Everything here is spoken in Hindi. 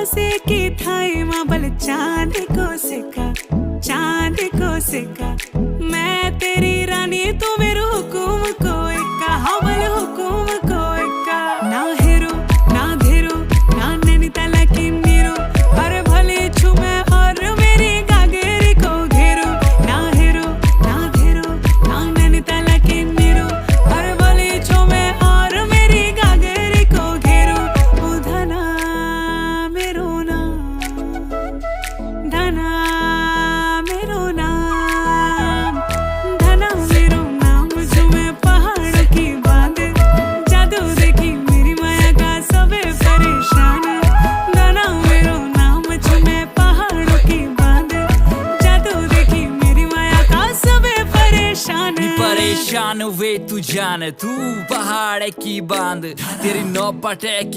से की थाई माबल चांद को सिक्का मैं तेरी रानी तू मेरू हुकुम को इक्का हवल हुकुम को इक्का ना हेरो ना धेरो ना नैनीताल की नीरो अरे भले छू मैं और मेरी गागेरी को घेरो ना हेरो ना धेरो ना नैनीताल की नीरो अरे भले छू मैं और मेरी गागेरी को घेरो ओ धना मेरो नाम धना मेरो नाम धना मेरो नाम जो मैं पहाड़ों की बांध जादू देखी मेरी माया का सबे परेशान धना मेरो नाम जो मैं पहाड़ों की बांध जादू देखी मेरी माया का सबे परेशान परेशान वे तू जान तू पहाड़ की बांध तेरी नौपटे की